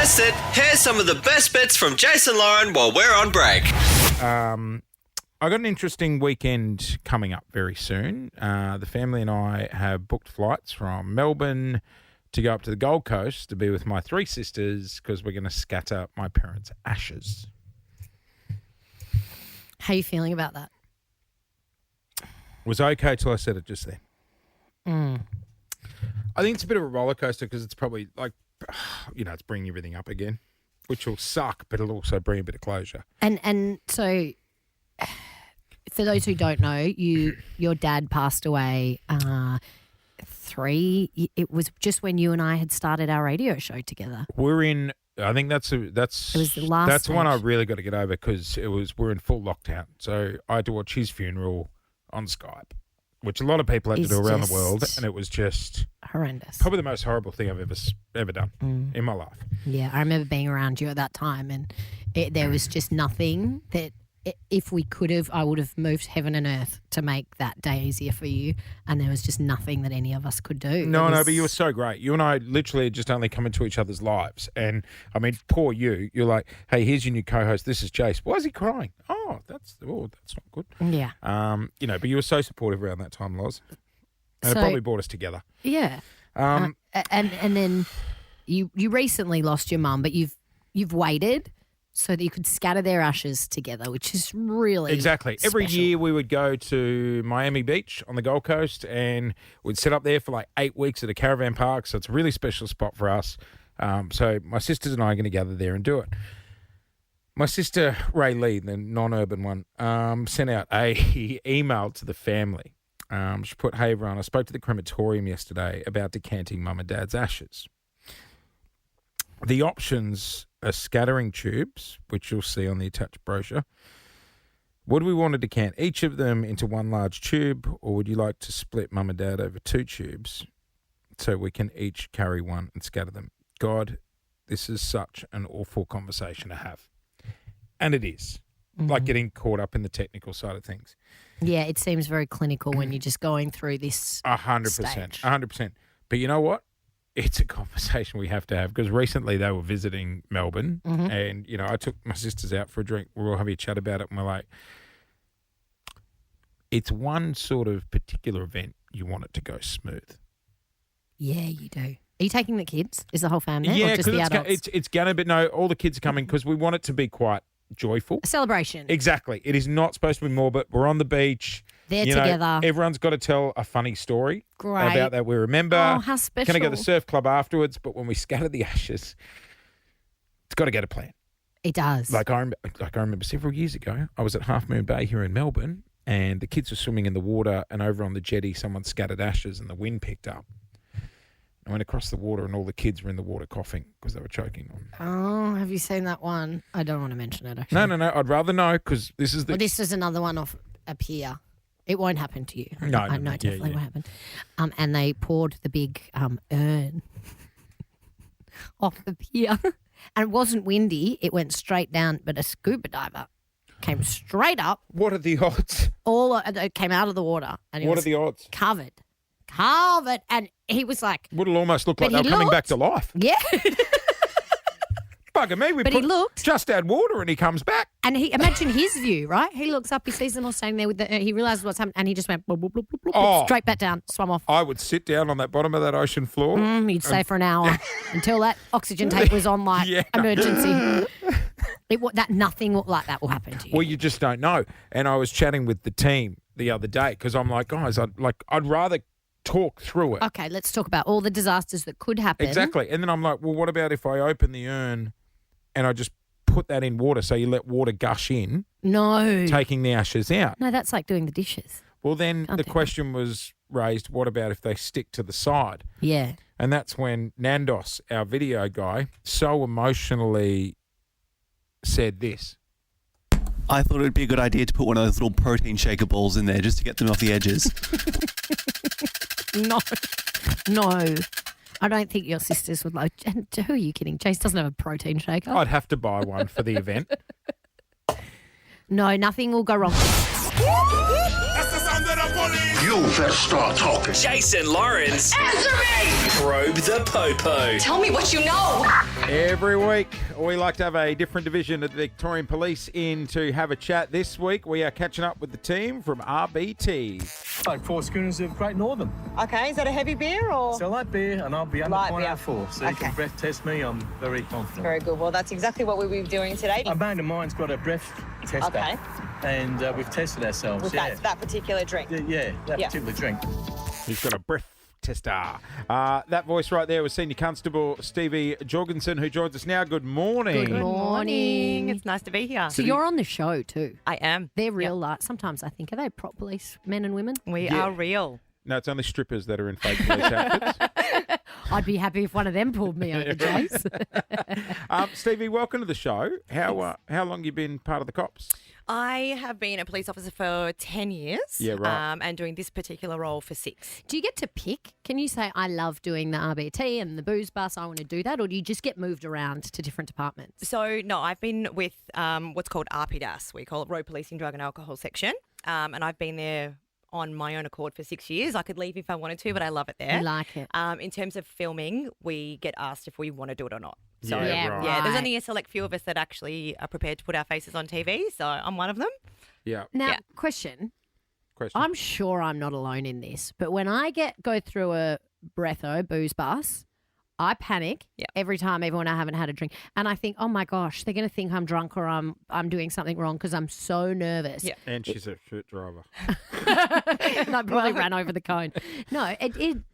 guessed it. Here's some of the best bits from Jason Lauren while we're on break. I got an interesting weekend coming up very soon. The family and I have booked flights from Melbourne to go up to the Gold Coast to be with my three sisters because we're going to scatter my parents' ashes. How are you feeling about that? Was okay till I said it just then. I think it's a bit of a roller coaster because it's probably like, it's bringing everything up again, which will suck, but it'll also bring a bit of closure. And so, for those who don't know, your dad passed away. It was just when you and I had started our radio show together. I think that's It was the last. that's the one I stage. really got to get over because we're in full lockdown. So I had to watch his funeral on Skype, which a lot of people had to do around the world, and it was just horrendous. probably the most horrible thing I've ever done in my life. Yeah, I remember being around you at that time, and there was just nothing that. If we could have, I would have moved heaven and earth to make that day easier for you. And there was just nothing that any of us could do. No, but you were so great. You and I literally had just only come into each other's lives. And, I mean, poor you. You're like, hey, here's your new co-host. This is Jace. Why is he crying? Oh, that's not good. Yeah. But you were so supportive around that time, Loz. And it probably brought us together. Yeah. And then you recently lost your mum, but you've waited so that you could scatter their ashes together, which is really Exactly. Every special. year we would go to Miami Beach on the Gold Coast and we'd sit up there for like 8 weeks at a caravan park. So it's a really special spot for us. So my sisters and I are going to gather there and do it. My sister, Ray Lee, the non-urban one, sent out a email to the family. She put, hey, everyone, I spoke to the crematorium yesterday about decanting mum and dad's ashes. The options are scattering tubes, which you'll see on the attached brochure. Would we want to decant each of them into one large tube, or would you like to split mum and dad over 2 tubes so we can each carry one and scatter them? God, this is such an awful conversation to have. And it is. Like getting caught up in the technical side of things. Yeah, it seems very clinical when you're just going through this 100%. stage. 100%. But you know what? It's a conversation we have to have because recently they were visiting Melbourne and, I took my sisters out for a drink. We were all having a chat about it and we're like, it's one sort of particular event you want it to go smooth. Yeah, you do. Are you taking the kids? Is the whole family Yeah, or just the because adults? it's going to be, no, all the kids are coming because we want it to be quite joyful. A celebration. Exactly. It is not supposed to be more, but we're on the beach. They're together. Everyone's got to tell a funny story Great. about that we remember. Oh, how special. Going to go to the surf club afterwards, but when we scatter the ashes, it's got to get a plan. It does. Like I remember several years ago, I was at Half Moon Bay here in Melbourne, and the kids were swimming in the water, and over on the jetty, someone scattered ashes, and the wind picked up. I went across the water, and all the kids were in the water coughing because they were choking on. Oh, have you seen that one? I don't want to mention it, actually. No. I'd rather know because this is the. Well, this is another one up here. It won't happen to you. No, I know yeah, definitely yeah. won't happen. And they poured the big urn off the pier. And it wasn't windy. It went straight down, but a scuba diver came straight up. What are the odds? It came out of the water. And it What are was the odds? covered. And he was like, Would it almost look like But they he were coming back looked- to life? yeah. Bugger me, we But he looked. just add water and he comes back. And imagine his view, right? He looks up, he sees them all standing there with he realizes what's happened, and he just went bloop, bloop, bloop, bloop, bloop, Oh. straight back down, swam off. I would sit down on that bottom of that ocean floor. You'd stay for an hour until that oxygen tape was on, like Yeah. emergency. Nothing like that will happen to you. Well, you just don't know. And I was chatting with the team the other day because I'm like, guys, I'd rather talk through it. Okay, let's talk about all the disasters that could happen. Exactly. And then I'm like, well, what about if I open the urn and I just put that in water so you let water gush in, No. taking the ashes out? No, that's like doing the dishes. Well, then Can't the do that. question was raised, what about if they stick to the side? Yeah. And that's when Nandos, our video guy, so emotionally said this. I thought it would be a good idea to put one of those little protein shaker balls in there just to get them off the edges. No. I don't think your sisters would like. And who are you kidding? Jace doesn't have a protein shaker. I'd have to buy one for the event. No, nothing will go wrong. This is under the police. You better start talking. Jason Lawrence. Answer me! Probe the Popo. Tell me what you know. Every week, we like to have a different division of the Victorian Police in to have a chat. This week, we are catching up with the team from RBT. Like 4 schooners of Great Northern. Okay, is that a heavy beer or? So light beer, and I'll be under Light beer. 0.04. So you Okay. can breath test me. I'm very confident. Very good. Well, that's exactly what we'll be doing today. A mate of mine's got a breath tester. Okay. And we've tested ourselves. With that particular drink. Yeah, that Yeah. particular drink. He's got a breath tester. That voice right there was Senior Constable Stevie Jorgensen, who joins us now. Good morning. Good morning. It's nice to be here. So you're on the show too. I am. They're real. Like sometimes I think, are they prop police men and women? We are real. No, it's only strippers that are in fake police outfits. I'd be happy if one of them pulled me over, Jace. Stevie, welcome to the show. How long you been part of the cops? I have been a police officer for 10 years. Yeah, right. And doing this particular role for 6. Do you get to pick? Can you say, I love doing the RBT and the booze bus, I want to do that? Or do you just get moved around to different departments? So, no, I've been with what's called RPDAS. We call it Road Policing Drug and Alcohol Section. And I've been there on my own accord for 6 years. I could leave if I wanted to, but I love it there. You like it? In terms of filming, we get asked if we want to do it or not. So, Yeah, right. yeah, there's right. only a select few of us that actually are prepared to put our faces on TV. So I'm one of them. Yeah. Now, Yeah. question. Question. I'm sure I'm not alone in this, but when I go through a breatho booze bus, I panic Yeah. every time, even when I haven't had a drink, and I think, oh my gosh, they're going to think I'm drunk or I'm doing something wrong because I'm so nervous. Yeah. And she's a shit driver. And I probably ran over the cone. No,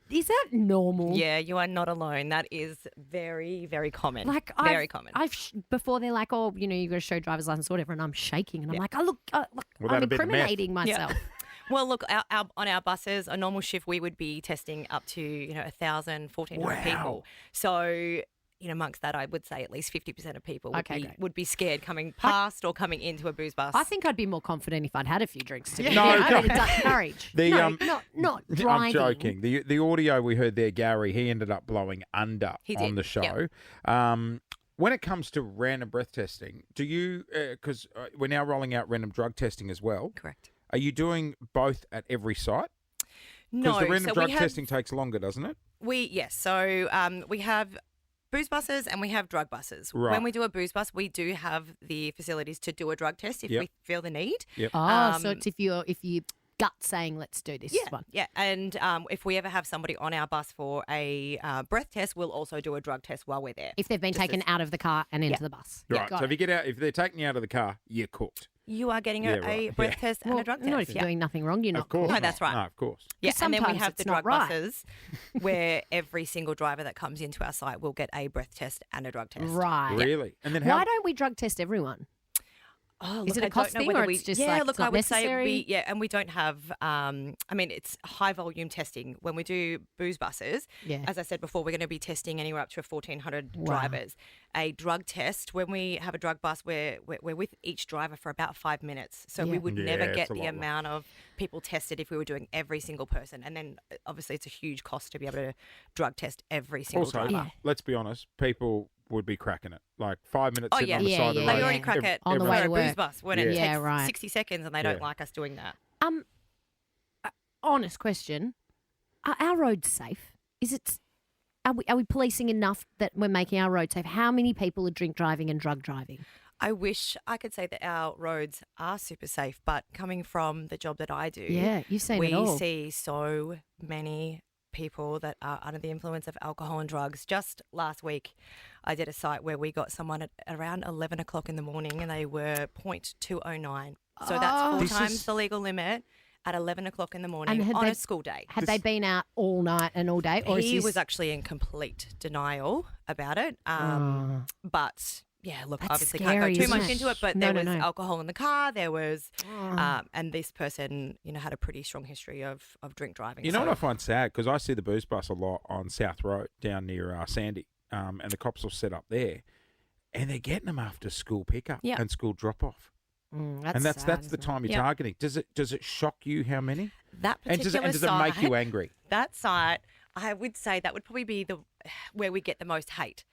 is that normal? Yeah, you are not alone. That is very, very common. Like very common. Before they're like, oh, you got to show driver's license or whatever, and I'm shaking, and I'm like, oh look, Without I'm a bit of meth. incriminating myself. Well, look, on our buses, a normal shift, we would be testing up to 1,000, 1,400 people. So, amongst that, I would say at least 50% of people Okay, great. would be scared coming past or coming into a booze bus. I think I'd be more confident if I'd had a few drinks to be No, honest. no. I mean, it's courage. Not driving. I'm joking. The audio we heard there, Gary, he ended up blowing under He on did, the show. When it comes to random breath testing, do you, because we're now rolling out random drug testing as well. Correct. Are you doing both at every site? No, Because the random so drug we have, testing takes longer, doesn't it? Yes, so we have booze buses and we have drug buses. Right. When we do a booze bus, we do have the facilities to do a drug test if Yep. we feel the need. Yep. Oh, so it's if you gut saying, let's do this one. Yeah, and if we ever have somebody on our bus for a breath test, we'll also do a drug test while we're there. If they've been Just taken as- out of the car and into the bus. Right. Got So if it. you get out, if they're taking you out of the car, you're cooked. You are getting Yeah, a right. breath Yeah. test and Well, a drug test. not if you're doing nothing wrong, you're not. Of course. No, not. that's right. No, of course. Yeah, But and then we sometimes have it's the not drug right. buses where every single driver that comes into our site will get a breath test and a drug test. Right. Really? And then how? Why don't we drug test everyone? Oh, Is look, it a I cost don't know thing whether or it's just yeah, like look, it's not I would say necessary? and we don't have. I mean, it's high volume testing. When we do booze buses, Yeah. as I said before, we're going to be testing anywhere up to 1,400 Wow. drivers. A drug test, when we have a drug bus, we're with each driver for about 5 minutes. So Yeah. we would Yeah, never it's get a the lot amount of people tested if we were doing every single person. And then obviously it's a huge cost to be able to drug test every single Also, driver. let's be honest, people would be cracking it. Like 5 minutes Oh, sitting yeah. on the Yeah, side of the yeah, road. They already yeah. crack it On the for way a to booze work. bus when Yeah. it Yeah, takes right. 60 seconds and they don't like us doing that. Honest question. Are our roads safe? Are we policing enough that we're making our roads safe? How many people are drink driving and drug driving? I wish I could say that our roads are super safe, but coming from the job that I do, Yeah, you've seen we it all. see so many people that are under the influence of alcohol and drugs. Just last week, I did a site where we got someone at around 11 o'clock in the morning and they were 0.209. So that's 4 This times is- the legal limit at 11 o'clock in the morning had on they- a school day. Had they been out all night and all day? Or He is this... was actually in complete denial about it. But yeah, look, That's obviously scary, can't go too isn't much it? into it, but No, there no, was no. alcohol in the car. There was, and this person, had a pretty strong history of drink driving. You know So- what I find sad? Because I see the booze bus a lot on South Road down near Sandy, and the cops will set up there, and they're getting them after school pickup Yeah. and school drop off. That's And that's sad, the isn't it? time you're Yeah. targeting. Does it shock you how many? That And particular does it make you site- angry? That site, I would say that would probably be where we get the most hate.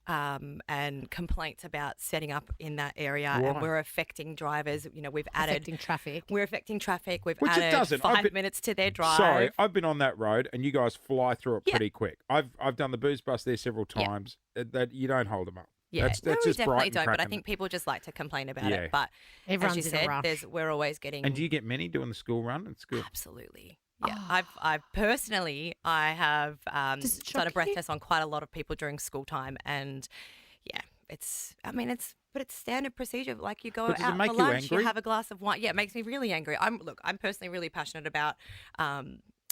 and complaints about setting up in that area, Why? and we're affecting drivers. You know, we've added Affecting traffic. We're affecting traffic. We've Which it added doesn't. I've 5 been- minutes to their drive. Sorry, I've been on that road, and you guys fly through it Yeah. pretty quick. I've done the booze bus there several Yeah. times. That you don't hold them up. Yeah, that's no, we just definitely bright don't. and But I cracking. think people just like to complain about Yeah. it. But Everyone's as you in a said, rush. we're always getting. And do you get many doing the school run? It's good. Absolutely. Yeah, I've personally, I have Does it done a shock breath you? test on quite a lot of people during school time, and yeah, it's standard procedure. Like you go But does it out make for you lunch, angry? you have a glass of wine. Yeah, it makes me really angry. I'm personally really passionate about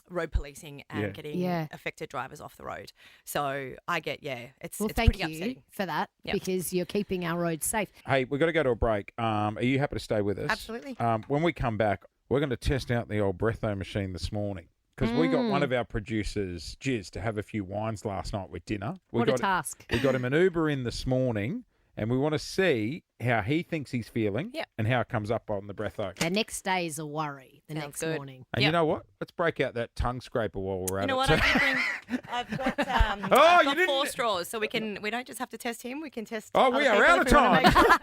road policing and Yeah. getting Yeah. affected drivers off the road. So I get it's Well, it's thank pretty you upsetting. for that Yep. because you're keeping our roads safe. Hey, we've got to go to a break. Are you happy to stay with us? Absolutely. When we come back, we're going to test out the old breatho machine this morning because we got one of our producers, Jiz, to have a few wines last night with dinner. What a task. We got him an Uber in this morning, and we want to see how he thinks he's feeling Yep. and how it comes up on the breatho. The next day is a worry. The Sounds next good. morning. And you Yep. know what? Let's break out that tongue scraper while we're at You know it. what? I've got, Oh, I've you got didn't- 4 straws, so we don't just have to test him. We can test. Oh, other we are people out if of we wanna time. make sure.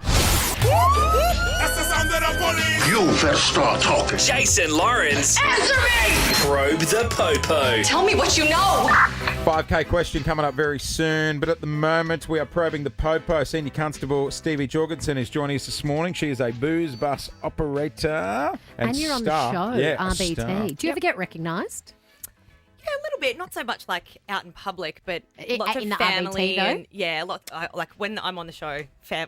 You better start talking. Jason Lawrence. Answer me! Probe the Popo. Tell me what you know. 5K question coming up very soon, but at the moment we are probing the Popo. Senior Constable Stevie Jorgensen is joining us this morning. She is a booze bus operator And you're on star. the show, Yeah, a RBT. star. Do you ever get recognised? Yeah, a little bit. Not so much like out in public, but In lots the of RBT family though? and like when I'm on the show,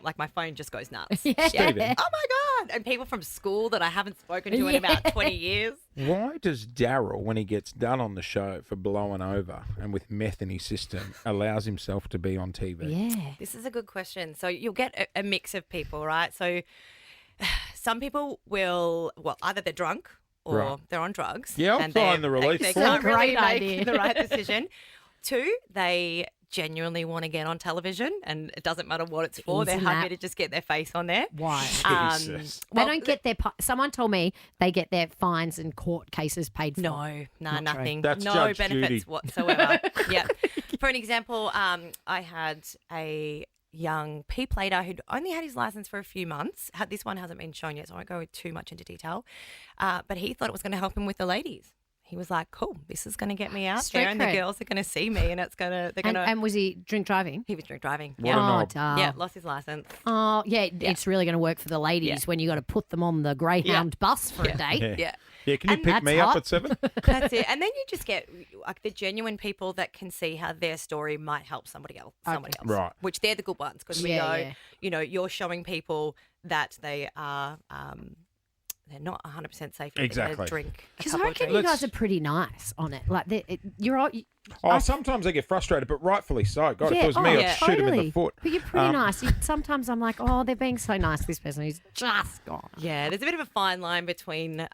like my phone just goes nuts. Yeah. Stevie. Oh my god! And people from school that I haven't spoken to in about 20 years. Why does Daryl, when he gets done on the show for blowing over and with meth in his system, allows himself to be on TV? Yeah. This is a good question. So you'll get a mix of people, right? So some people will, either they're drunk or Right. they're on drugs. Yeah, I'll and find the they- relief They for can't it. really Great make idea. the right decision. 2, they genuinely want to get on television, and it doesn't matter what it's for. They're Isn't happy that- to just get their face on there. Why? Jesus. They don't get their. Someone told me they get their fines and court cases paid for. No, Not true. nothing. That's no Judge benefits Judy. whatsoever. Yeah. For an example, I had a young P plater who'd only had his license for a few months. This one hasn't been shown yet, so I won't go too much into detail. But he thought it was going to help him with the ladies. He was like, "Cool, this is going to get me out Street there, and the cred. girls are going to see me, and they're going to." And was he drink driving? He was drink driving. What a Yeah, knob. darling. yeah, lost his license. Oh, yeah, it's really going to work for the ladies Yeah. when you got to put them on the Greyhound bus for a day. Yeah. Yeah. Yeah, can you And pick that's me up hot. at 7? That's it. And then you just get like the genuine people that can see how their story might help somebody else. Right. Which they're the good ones because we Yeah, know, yeah. you know, you're showing people that they are they're not 100% safe if they're Exactly. going to drink a Because I couple of reckon drinks. you guys are pretty nice on it. Like, you're all. Oh, sometimes I get frustrated, but rightfully so. God, if Yeah, it was me, oh, I'd yeah. shoot him in the totally. foot. But you're pretty nice. Sometimes I'm like, oh, they're being so nice. This person who's just gone. Yeah, there's a bit of a fine line between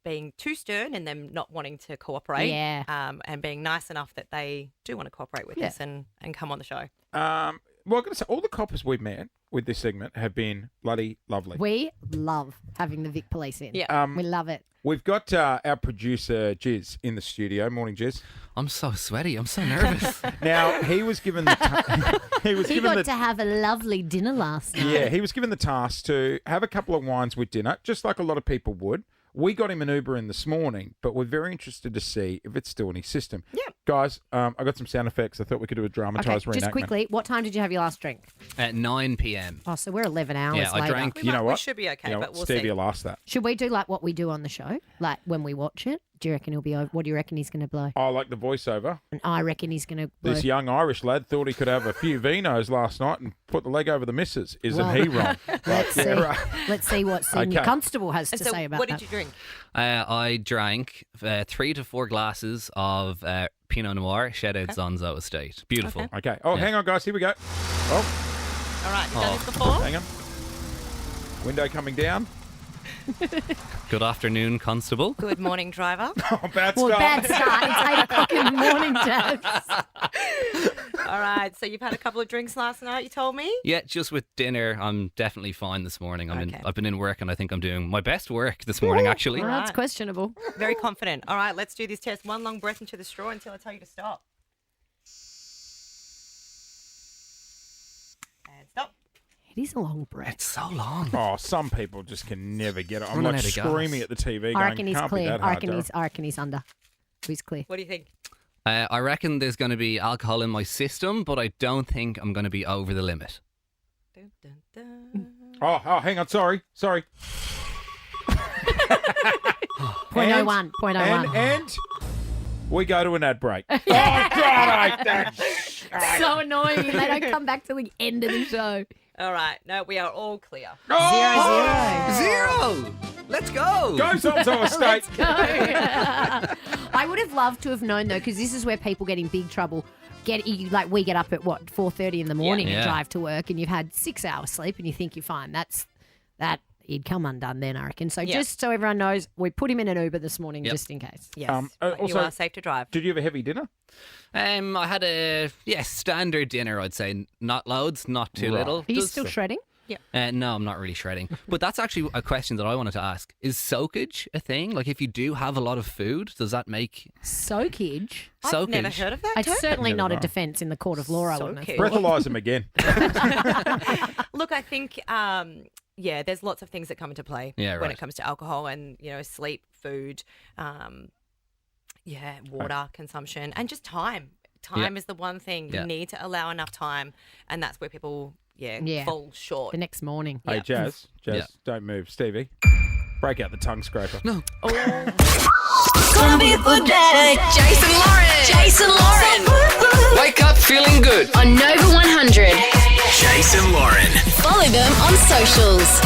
being too stern and them not wanting to cooperate Yeah. and being nice enough that they do want to cooperate with us and come on the show. Well, I'm going to say all the coppers we've met with this segment have been bloody lovely. We love having the Vic Police in. Yeah. We love it. We've got our producer, Jiz, in the studio. Morning, Jiz. I'm so sweaty. I'm so nervous. Now, he was given the He got to have a lovely dinner last night. Yeah, he was given the task to have a couple of wines with dinner, just like a lot of people would. We got him an Uber in this morning, but we're very interested to see if it's still in his system. Yeah. Guys, I got some sound effects. I thought we could do a Okay, dramatised reenactment. just quickly, what time did you have your last drink? At 9 p.m. Oh, so we're 11 hours Yeah, I later. drank- You know We what? should be okay, You know but what? we'll Stevie see. will ask that. Should we do like what we do on the show? Like when we watch it? Do you reckon he'll be over? What do you reckon he's going to blow? I like the voiceover. And I reckon he's going to blow. This young Irish lad thought he could have a few vinos last night and put the leg over the missus. Isn't Well, he wrong? Let's see. Yeah, right. Let's see what Senior Okay. Constable has to And so say about what that. did you drink? I drank 3 to 4 glasses of Pinot Noir, Shed Zonzo Estate. Beautiful. Okay. Oh, Yeah. hang on, guys. Here we go. Oh, All right, you've done this before? hang on. Window coming down. Good afternoon, Constable. Good morning, driver. Oh, bad Well, start. bad start. It's 8 o'clock in the morning, Jazz. All right, so you've had a couple of drinks last night, you told me? Yeah, just with dinner, I'm definitely fine this morning. Okay. I've been in work and I think I'm doing my best work this morning, actually. Well, that's Right. questionable. Very confident. All right, let's do this test. One long breath into the straw until I tell you to stop. stop. It is a long breath. It's so long. Oh, some people just can never get it. I'm Running like out of gas. screaming at the TV I going, reckon he's can't be clear. that I hard, reckon Dara. he's. I reckon he's under. He's clear. What do you think? I reckon there's going to be alcohol in my system, but I don't think I'm going to be over the limit. Dun, dun, dun. Oh, hang on. Sorry. 0.01. 0.01. And we go to an ad break. Oh, God, I that. So annoying. They don't come back till the end of the show. All right. No, we are all clear. Oh! 0. Let's go. Go Sonso Estate. Go. I would have loved to have known though, because this is where people get in big trouble. We get up at 4:30 in the morning and Yeah. drive to work, and you've had 6 hours sleep, and you think you're fine. That you'd come undone then, I reckon. So Yeah. just so everyone knows, we put him in an Uber this morning just in case. Yes. But you also- are safe to drive. Did you have a heavy dinner? I had a standard dinner, I'd say. Not loads, not too Right. little. Are you Does- still shredding? No, I'm not really shredding. But that's actually a question that I wanted to ask. Is soakage a thing? Like, if you do have a lot of food, does that make Soakage? I've never soakage? heard of that. It's term. certainly Never not a know. defence in the court of law, I wouldn't have Soakage. thought. Breathalyse him again. Look, I think, there's lots of things that come into play Yeah, when right. it comes to alcohol and, sleep, food, water consumption, and just time. Time is the one thing. Yeah. You need to allow enough time, and that's where people, Yeah. fall short. The next morning. Hey, Yeah. Jazz, Yeah. don't move. Stevie, break out the tongue scraper. No. Jason Lauren. Wake up feeling good. On Nova 100. Jason Lauren. Follow them on socials.